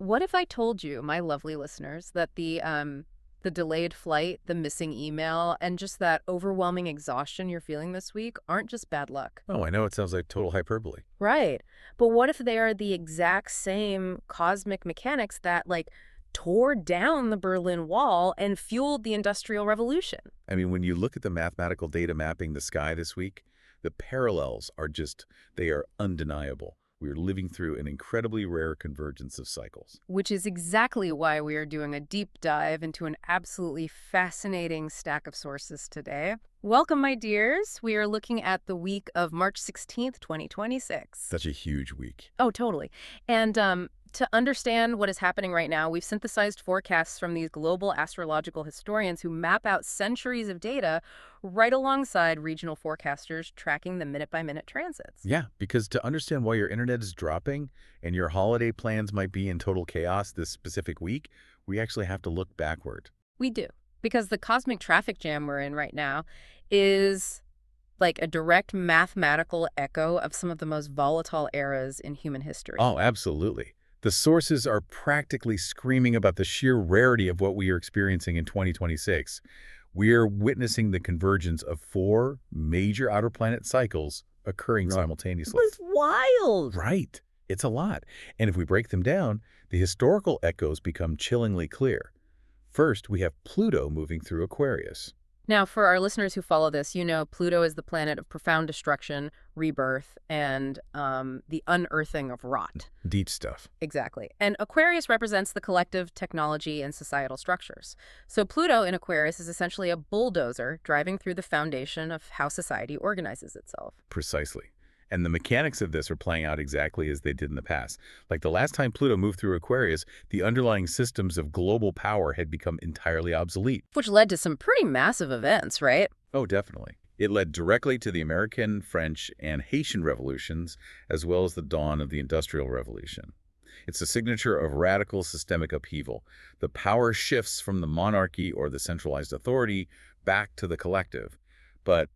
what if I told you, my lovely listeners, that the delayed flight, the missing email, and just that overwhelming exhaustion you're feeling this week aren't just bad luck? Oh, I know it sounds like total hyperbole. Right. But what if they are the exact same cosmic mechanics that, like, tore down the Berlin Wall and fueled the Industrial Revolution? I mean, when you look at the mathematical data mapping the sky this week, the parallels are they are undeniable. We're living through an incredibly rare convergence of cycles. Which is exactly why we are doing a deep dive into an absolutely fascinating stack of sources today. Welcome, my dears. We are looking at the week of March 16th, 2026. Such a huge week. Oh, totally. And to understand what is happening right now, we've synthesized forecasts from these global astrological historians who map out centuries of data right alongside regional forecasters tracking the minute-by-minute transits. Yeah, because to understand why your internet is dropping and your holiday plans might be in total chaos this specific week, we actually have to look backward. We do. Because the cosmic traffic jam we're in right now is like a direct mathematical echo of some of the most volatile eras in human history. Oh, absolutely. The sources are practically screaming about the sheer rarity of what we are experiencing in 2026. We are witnessing the convergence of 4 major outer planet cycles occurring simultaneously. It was wild. Right. It's a lot. And if we break them down, the historical echoes become chillingly clear. First, we have Pluto moving through Aquarius. Now, for our listeners who follow this, you know Pluto is the planet of profound destruction, rebirth, and the unearthing of rot. Deep stuff. Exactly. And Aquarius represents the collective technology and societal structures. So Pluto in Aquarius is essentially a bulldozer driving through the foundation of how society organizes itself. Precisely. And the mechanics of this are playing out exactly as they did in the past. Like the last time Pluto moved through Aquarius, the underlying systems of global power had become entirely obsolete. Which led to some pretty massive events, right? Oh, definitely. It led directly to the American, French, and Haitian revolutions, as well as the dawn of the Industrial Revolution. It's a signature of radical systemic upheaval. The power shifts from the monarchy or the centralized authority back to the collective. But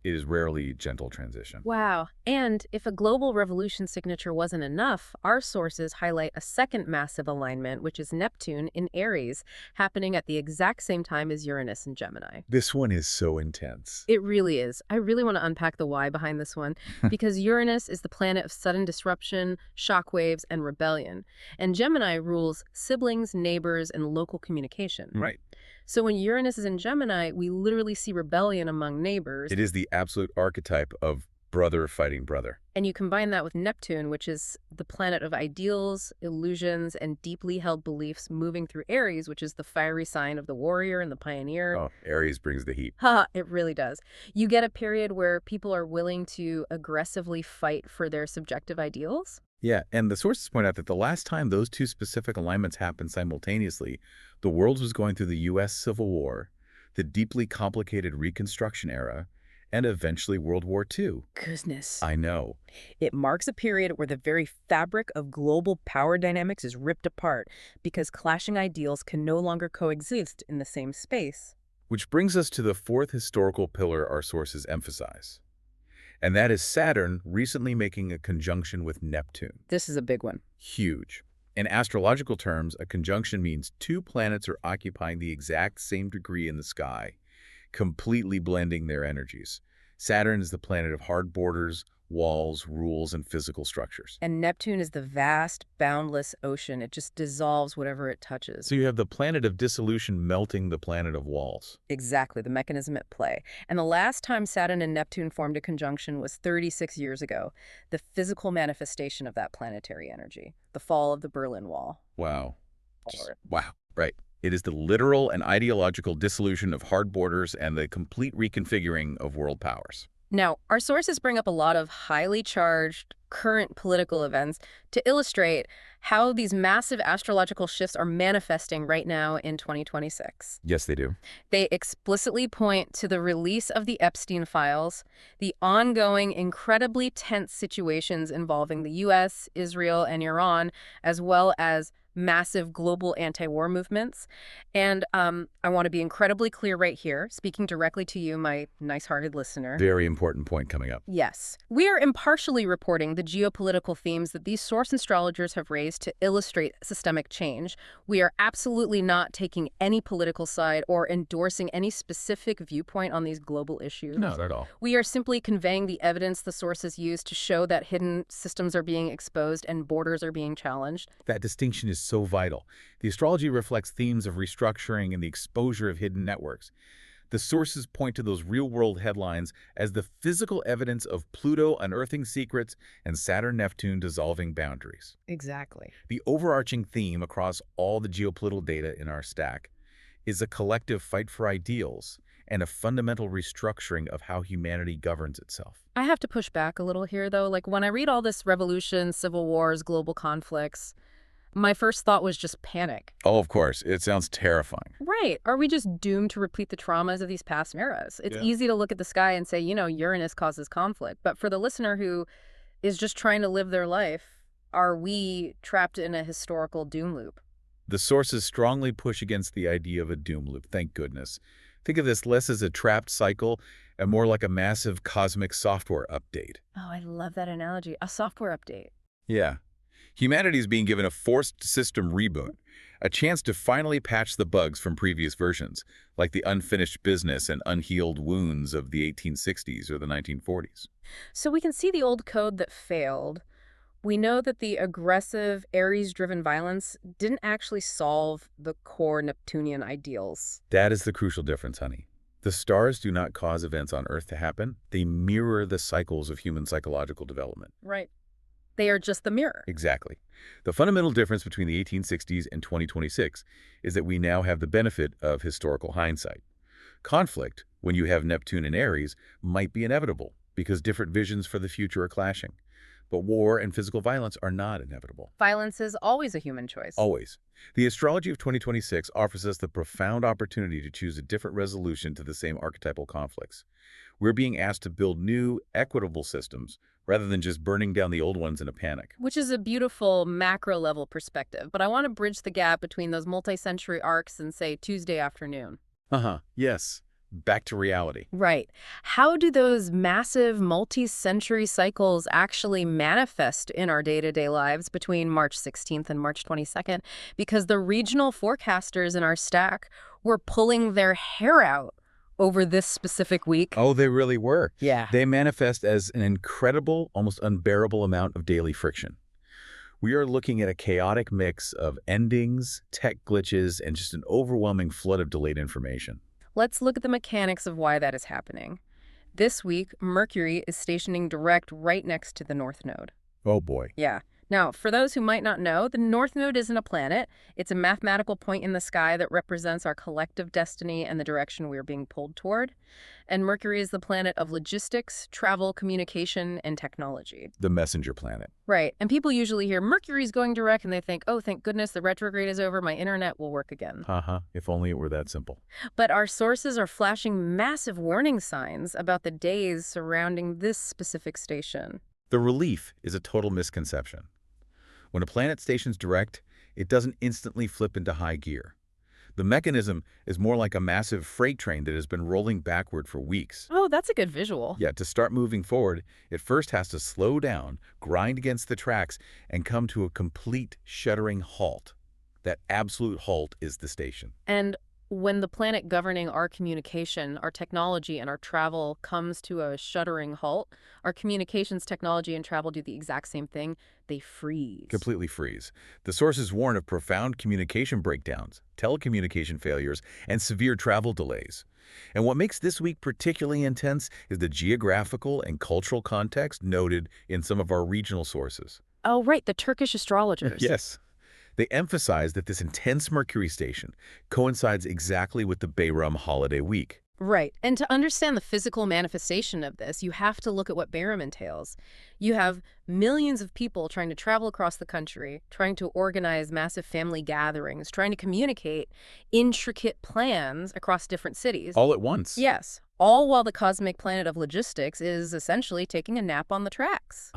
it is rarely gentle transition. Wow. And if a global revolution signature wasn't enough, our sources highlight a second massive alignment, which is Neptune in Aries, happening at the exact same time as Uranus in Gemini. This one is so intense. It really is. I really want to unpack the why behind this one, because Uranus is the planet of sudden disruption, shockwaves, and rebellion. And Gemini rules siblings, neighbors, and local communication. Right. So when Uranus is in Gemini, we literally see rebellion among neighbors. It is the absolute archetype of brother fighting brother. And you combine that with Neptune, which is the planet of ideals, illusions, and deeply held beliefs moving through Aries, which is the fiery sign of the warrior and the pioneer. Oh, Aries brings the heat. Ha, it really does. You get a period where people are willing to aggressively fight for their subjective ideals. Yeah, and the sources point out that the last time those two specific alignments happened simultaneously, the world was going through the U.S. Civil War, the deeply complicated Reconstruction era, and eventually World War II. Goodness. I know. It marks a period where the very fabric of global power dynamics is ripped apart because clashing ideals can no longer coexist in the same space. Which brings us to the fourth historical pillar our sources emphasize. And that is Saturn recently making a conjunction with Neptune. This is a big one. Huge. In astrological terms, a conjunction means 2 planets are occupying the exact same degree in the sky, completely blending their energies. Saturn is the planet of hard borders, walls, rules, and physical structures. And Neptune is the vast, boundless ocean. It just dissolves whatever it touches. So you have the planet of dissolution melting the planet of walls. Exactly, the mechanism at play. And the last time Saturn and Neptune formed a conjunction was 36 years ago, the physical manifestation of that planetary energy, the fall of the Berlin Wall. Wow. Wow. Right. It is the literal and ideological dissolution of hard borders and the complete reconfiguring of world powers. Now, our sources bring up a lot of highly charged current political events to illustrate how these massive astrological shifts are manifesting right now in 2026. Yes, they do. They explicitly point to the release of the Epstein files, the ongoing, incredibly tense situations involving the U.S., Israel, and Iran, as well as massive global anti-war movements. And I want to be incredibly clear right here, speaking directly to you, my nice-hearted listener. Very important point coming up. Yes. We are impartially reporting the the geopolitical themes that these source astrologers have raised to illustrate systemic change. We are absolutely not taking any political side or endorsing any specific viewpoint on these global issues. No, not at all. We are simply conveying the evidence the sources use to show that hidden systems are being exposed and borders are being challenged. That distinction is so vital. The astrology reflects themes of restructuring and the exposure of hidden networks. The sources point to those real-world headlines as the physical evidence of Pluto unearthing secrets and Saturn-Neptune dissolving boundaries. Exactly. The overarching theme across all the geopolitical data in our stack is a collective fight for ideals and a fundamental restructuring of how humanity governs itself. I have to push back a little here, though. Like, when I read all this revolution, civil wars, global conflicts, my first thought was just panic. Oh, of course. It sounds terrifying. Right. Are we just doomed to repeat the traumas of these past eras? It's easy to look at the sky and say, Uranus causes conflict. But for the listener who is just trying to live their life, are we trapped in a historical doom loop? The sources strongly push against the idea of a doom loop, thank goodness. Think of this less as a trapped cycle and more like a massive cosmic software update. Oh, I love that analogy. A software update. Yeah. Humanity is being given a forced system reboot, a chance to finally patch the bugs from previous versions, like the unfinished business and unhealed wounds of the 1860s or the 1940s. So we can see the old code that failed. We know that the aggressive, Aries-driven violence didn't actually solve the core Neptunian ideals. That is the crucial difference, honey. The stars do not cause events on Earth to happen. They mirror the cycles of human psychological development. Right. They are just the mirror. Exactly. The fundamental difference between the 1860s and 2026 is that we now have the benefit of historical hindsight. Conflict, when you have Neptune and Aries, might be inevitable because different visions for the future are clashing. But war and physical violence are not inevitable. Violence is always a human choice. Always. The astrology of 2026 offers us the profound opportunity to choose a different resolution to the same archetypal conflicts. We're being asked to build new, equitable systems rather than just burning down the old ones in a panic. Which is a beautiful macro-level perspective, but I want to bridge the gap between those multi-century arcs and, say, Tuesday afternoon. Yes. Back to reality. Right. How do those massive multi-century cycles actually manifest in our day-to-day lives between March 16th and March 22nd? Because the regional forecasters in our stack were pulling their hair out over this specific week. Oh, they really were. Yeah. They manifest as an incredible, almost unbearable amount of daily friction. We are looking at a chaotic mix of endings, tech glitches, and just an overwhelming flood of delayed information. Let's look at the mechanics of why that is happening. This week, Mercury is stationing direct right next to the North Node. Oh boy. Yeah. Now, for those who might not know, the North Node isn't a planet. It's a mathematical point in the sky that represents our collective destiny and the direction we're being pulled toward. And Mercury is the planet of logistics, travel, communication, and technology. The messenger planet. Right. And people usually hear Mercury's going direct and they think, oh, thank goodness the retrograde is over, my internet will work again. If only it were that simple. But our sources are flashing massive warning signs about the days surrounding this specific station. The relief is a total misconception. When a planet stations direct, it doesn't instantly flip into high gear. The mechanism is more like a massive freight train that has been rolling backward for weeks. Oh, that's a good visual. Yeah, to start moving forward, it first has to slow down, grind against the tracks, and come to a complete shuddering halt. That absolute halt is the station. And when the planet governing our communication, our technology, and our travel comes to a shuddering halt, our communications, technology, and travel do the exact same thing. They freeze. Completely freeze. The sources warn of profound communication breakdowns, telecommunication failures, and severe travel delays. And what makes this week particularly intense is the geographical and cultural context noted in some of our regional sources. Oh, right, the Turkish astrologers. Yes. They emphasize that this intense Mercury station coincides exactly with the Bayram holiday week. Right. And to understand the physical manifestation of this, you have to look at what Bayram entails. You have millions of people trying to travel across the country, trying to organize massive family gatherings, trying to communicate intricate plans across different cities. All at once. Yes. All while the cosmic planet of logistics is essentially taking a nap on the tracks.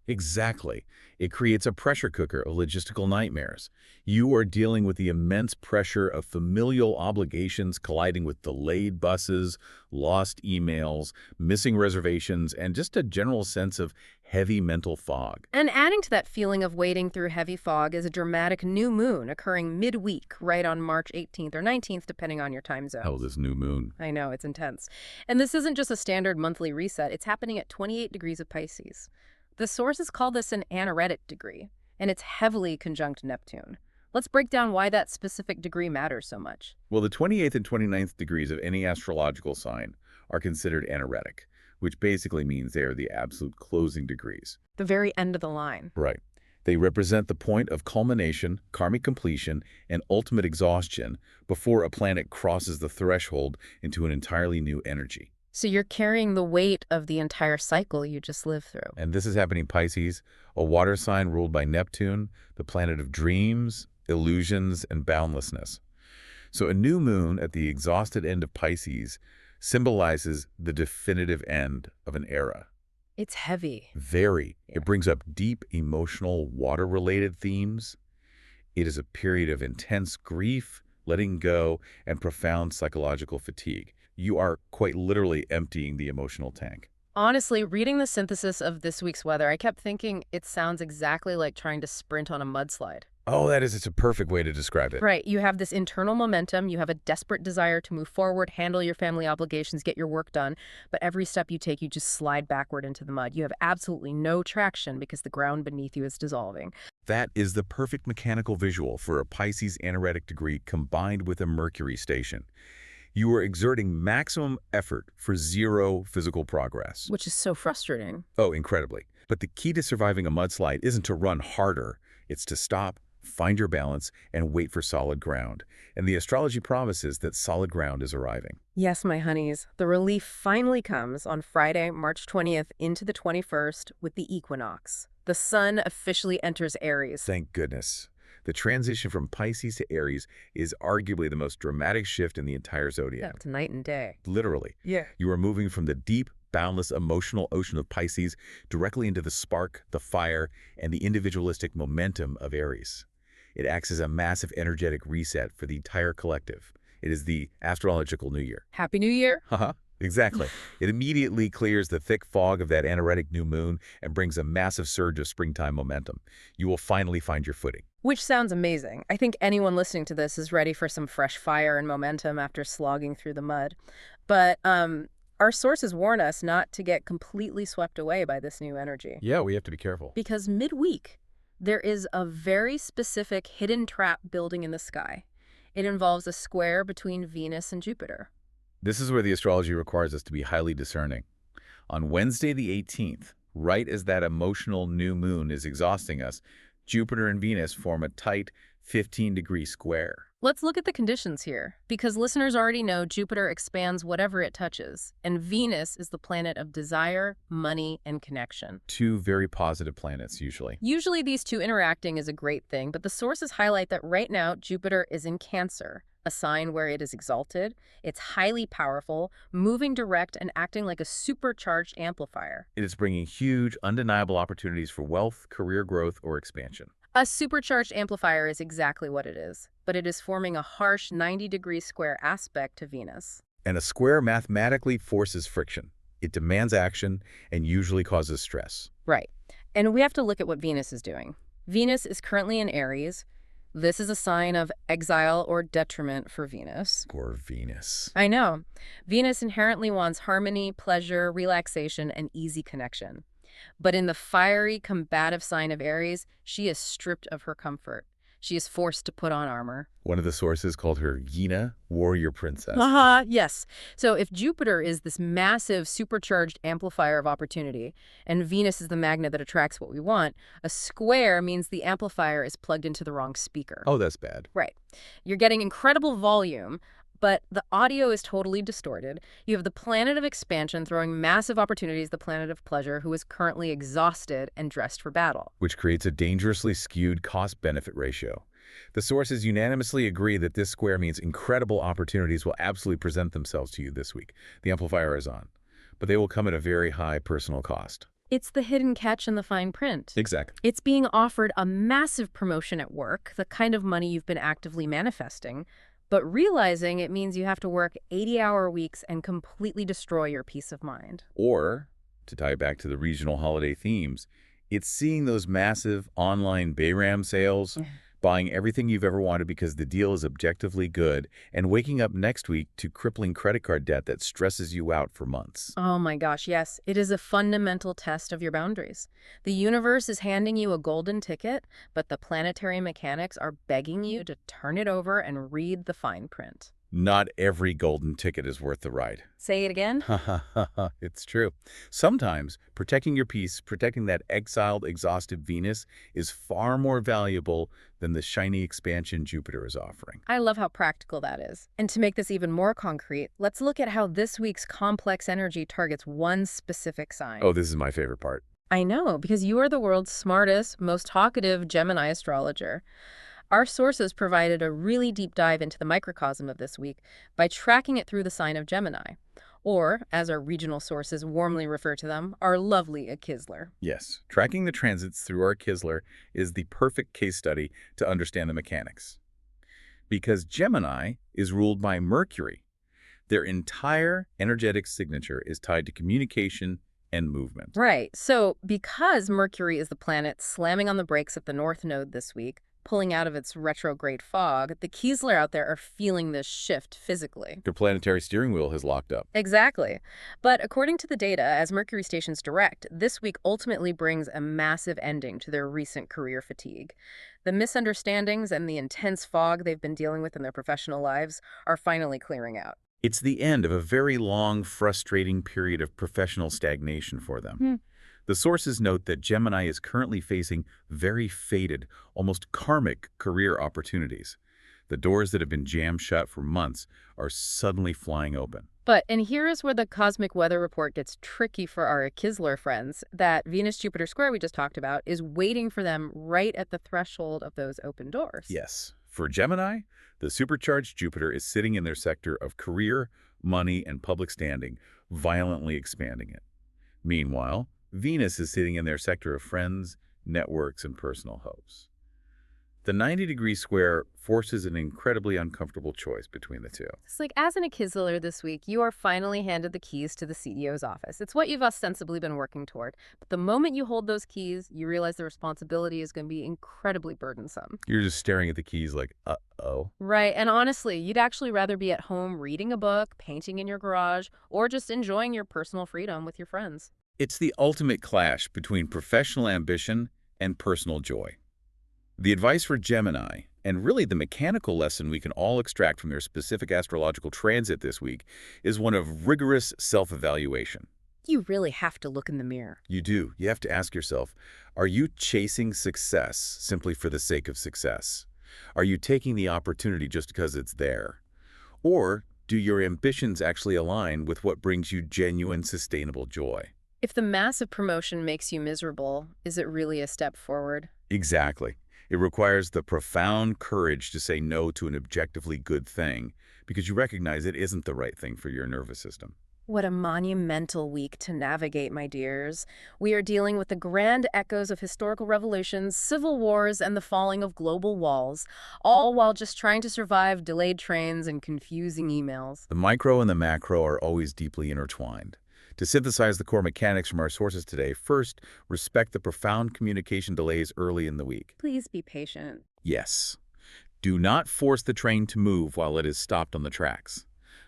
Exactly. It creates a pressure cooker of logistical nightmares. You are dealing with the immense pressure of familial obligations colliding with delayed buses, lost emails, missing reservations, and just a general sense of heavy mental fog. And adding to that feeling of wading through heavy fog is a dramatic new moon occurring midweek, right on March 18th or 19th, depending on your time zone. Hell, this new moon. I know, it's intense. And this isn't just a standard monthly reset, it's happening at 28 degrees of Pisces. The sources call this an anaretic degree, and it's heavily conjunct Neptune. Let's break down why that specific degree matters so much. Well, the 28th and 29th degrees of any astrological sign are considered anaretic, which basically means they are the absolute closing degrees. The very end of the line. Right. They represent the point of culmination, karmic completion, and ultimate exhaustion before a planet crosses the threshold into an entirely new energy. So you're carrying the weight of the entire cycle you just lived through. And this is happening Pisces, a water sign ruled by Neptune, the planet of dreams, illusions, and boundlessness. So a new moon at the exhausted end of Pisces symbolizes the definitive end of an era. It's heavy. Very. Yeah. It brings up deep emotional water-related themes. It is a period of intense grief, letting go, and profound psychological fatigue. You are quite literally emptying the emotional tank. Honestly, reading the synthesis of this week's weather, I kept thinking it sounds exactly like trying to sprint on a mudslide. Oh, that is such a perfect way to describe it. Right. You have this internal momentum. You have a desperate desire to move forward, handle your family obligations, get your work done. But every step you take, you just slide backward into the mud. You have absolutely no traction because the ground beneath you is dissolving. That is the perfect mechanical visual for a Pisces anaretic degree combined with a Mercury station. You are exerting maximum effort for zero physical progress. Which is so frustrating. Oh, incredibly. But the key to surviving a mudslide isn't to run harder. It's to stop, find your balance, and wait for solid ground. And the astrology promises that solid ground is arriving. Yes, my honeys. The relief finally comes on Friday, March 20th into the 21st with the equinox. The sun officially enters Aries. Thank goodness. The transition from Pisces to Aries is arguably the most dramatic shift in the entire zodiac. That's night and day. Literally. Yeah. You are moving from the deep, boundless emotional ocean of Pisces directly into the spark, the fire, and the individualistic momentum of Aries. It acts as a massive energetic reset for the entire collective. It is the astrological new year. Happy New Year. Haha. Exactly. It immediately clears the thick fog of that anaretic new moon and brings a massive surge of springtime momentum. You will finally find your footing. Which sounds amazing. I think anyone listening to this is ready for some fresh fire and momentum after slogging through the mud. But our sources warn us not to get completely swept away by this new energy. Yeah, we have to be careful. Because midweek, there is a very specific hidden trap building in the sky. It involves a square between Venus and Jupiter. This is where the astrology requires us to be highly discerning. On Wednesday the 18th, right as that emotional new moon is exhausting us, Jupiter and Venus form a tight 15-degree square. Let's look at the conditions here, because listeners already know Jupiter expands whatever it touches, and Venus is the planet of desire, money, and connection. Two very positive planets, usually. Usually these two interacting is a great thing, but the sources highlight that right now Jupiter is in Cancer, a sign where it is exalted, it's highly powerful, moving direct, and acting like a supercharged amplifier. It is bringing huge, undeniable opportunities for wealth, career growth, or expansion. A supercharged amplifier is exactly what it is, but it is forming a harsh 90-degree square aspect to Venus. And a square mathematically forces friction. It demands action and usually causes stress. Right. And we have to look at what Venus is doing. Venus is currently in Aries. This is a sign of exile or detriment for Venus. Poor Venus. I know. Venus inherently wants harmony, pleasure, relaxation, and easy connection. But in the fiery, combative sign of Aries, she is stripped of her comfort. She is forced to put on armor. One of the sources called her Yina, warrior princess. Yes. So if Jupiter is this massive, supercharged amplifier of opportunity, and Venus is the magnet that attracts what we want, a square means the amplifier is plugged into the wrong speaker. Oh, that's bad. Right. You're getting incredible volume, but the audio is totally distorted. You have the planet of expansion throwing massive opportunities, the planet of pleasure, who is currently exhausted and dressed for battle. Which creates a dangerously skewed cost-benefit ratio. The sources unanimously agree that this square means incredible opportunities will absolutely present themselves to you this week. The amplifier is on. But they will come at a very high personal cost. It's the hidden catch in the fine print. Exactly. It's being offered a massive promotion at work, the kind of money you've been actively manifesting, but realizing it means you have to work 80-hour weeks and completely destroy your peace of mind. Or, to tie it back to the regional holiday themes, it's seeing those massive online Bayram sales, buying everything you've ever wanted because the deal is objectively good, and waking up next week to crippling credit card debt that stresses you out for months. Oh my gosh, yes. It is a fundamental test of your boundaries. The universe is handing you a golden ticket, but the planetary mechanics are begging you to turn it over and read the fine print. Not every golden ticket is worth the ride. Say it again? Ha ha ha ha. It's true. Sometimes protecting your peace, protecting that exiled, exhausted Venus is far more valuable than the shiny expansion Jupiter is offering. I love how practical that is. And to make this even more concrete, let's look at how this week's complex energy targets one specific sign. Oh, this is my favorite part. I know, because you are the world's smartest, most talkative Gemini astrologer. Our sources provided a really deep dive into the microcosm of this week by tracking it through the sign of Gemini, or, as our regional sources warmly refer to them, our lovely Akisler. Yes, tracking the transits through our Kisler is the perfect case study to understand the mechanics. Because Gemini is ruled by Mercury, their entire energetic signature is tied to communication and movement. Right, so because Mercury is the planet slamming on the brakes at the North Node this week, pulling out of its retrograde fog, the Kiesler out there are feeling this shift physically. Their planetary steering wheel has locked up. Exactly. But according to the data, as Mercury stations direct, this week ultimately brings a massive ending to their recent career fatigue. The misunderstandings and the intense fog they've been dealing with in their professional lives are finally clearing out. It's the end of a very long, frustrating period of professional stagnation for them. The sources note that Gemini is currently facing very fated, almost karmic career opportunities. The doors that have been jammed shut for months are suddenly flying open. And here is where the cosmic weather report gets tricky for our Kisler friends. That Venus-Jupiter square we just talked about is waiting for them right at the threshold of those open doors. Yes, for Gemini, the supercharged Jupiter is sitting in their sector of career, money, and public standing, violently expanding it. Meanwhile, Venus is sitting in their sector of friends, networks, and personal hopes. The 90-degree square forces an incredibly uncomfortable choice between the two. It's like, as an Akisler this week, you are finally handed the keys to the CEO's office. It's what you've ostensibly been working toward. But the moment you hold those keys, you realize the responsibility is going to be incredibly burdensome. You're just staring at the keys like, uh-oh. Right, and honestly, you'd actually rather be at home reading a book, painting in your garage, or just enjoying your personal freedom with your friends. It's the ultimate clash between professional ambition and personal joy. The advice for Gemini, and really the mechanical lesson we can all extract from their specific astrological transit this week, is one of rigorous self-evaluation. You really have to look in the mirror. You do. You have to ask yourself, are you chasing success simply for the sake of success? Are you taking the opportunity just because it's there? Or do your ambitions actually align with what brings you genuine, sustainable joy? If the massive promotion makes you miserable, is it really a step forward? Exactly. It requires the profound courage to say no to an objectively good thing because you recognize it isn't the right thing for your nervous system. What a monumental week to navigate, my dears. We are dealing with the grand echoes of historical revolutions, civil wars, and the falling of global walls, all while just trying to survive delayed trains and confusing emails. The micro and the macro are always deeply intertwined. To synthesize the core mechanics from our sources today, first, respect the profound communication delays early in the week. Please be patient. Yes. Do not force the train to move while it is stopped on the tracks.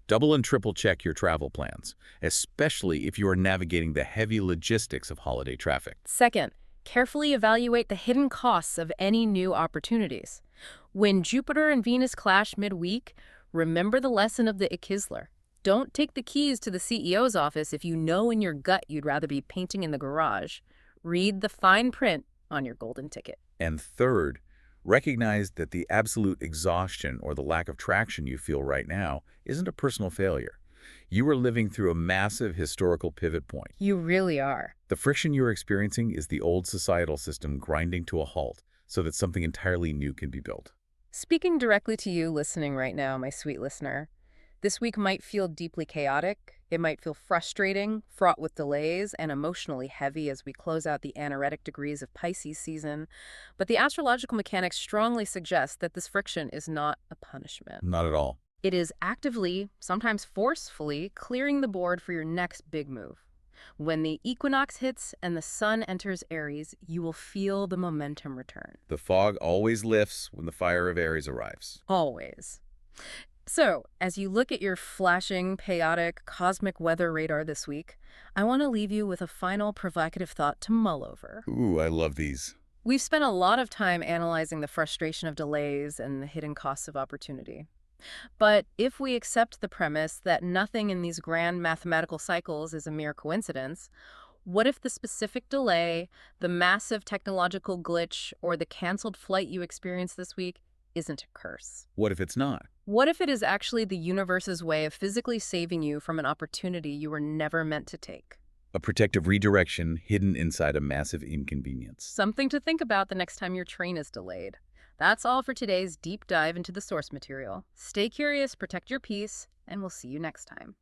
Double and triple check your travel plans, especially if you are navigating the heavy logistics of holiday traffic. Second, carefully evaluate the hidden costs of any new opportunities. When Jupiter and Venus clash midweek, remember the lesson of the Akisler. Don't take the keys to the CEO's office if you know in your gut you'd rather be painting in the garage. Read the fine print on your golden ticket. And third, recognize that the absolute exhaustion or the lack of traction you feel right now isn't a personal failure. You are living through a massive historical pivot point. You really are. The friction you're experiencing is the old societal system grinding to a halt so that something entirely new can be built. Speaking directly to you listening right now, my sweet listener, This week might feel deeply chaotic. It might feel frustrating, fraught with delays, and emotionally heavy as we close out the anaretic degrees of Pisces season. But the astrological mechanics strongly suggest that this friction is not a punishment. Not at all. It is actively, sometimes forcefully, clearing the board for your next big move. When the equinox hits and the sun enters Aries, you will feel the momentum return. The fog always lifts when the fire of Aries arrives. Always. So, as you look at your flashing, chaotic, cosmic weather radar this week, I want to leave you with a final provocative thought to mull over. Ooh, I love these. We've spent a lot of time analyzing the frustration of delays and the hidden costs of opportunity. But if we accept the premise that nothing in these grand mathematical cycles is a mere coincidence, what if the specific delay, the massive technological glitch, or the canceled flight you experienced this week isn't a curse? What if it's not? What if it is actually the universe's way of physically saving you from an opportunity you were never meant to take? A protective redirection hidden inside a massive inconvenience. Something to think about the next time your train is delayed. That's all for today's deep dive into the source material. Stay curious, protect your peace, and we'll see you next time.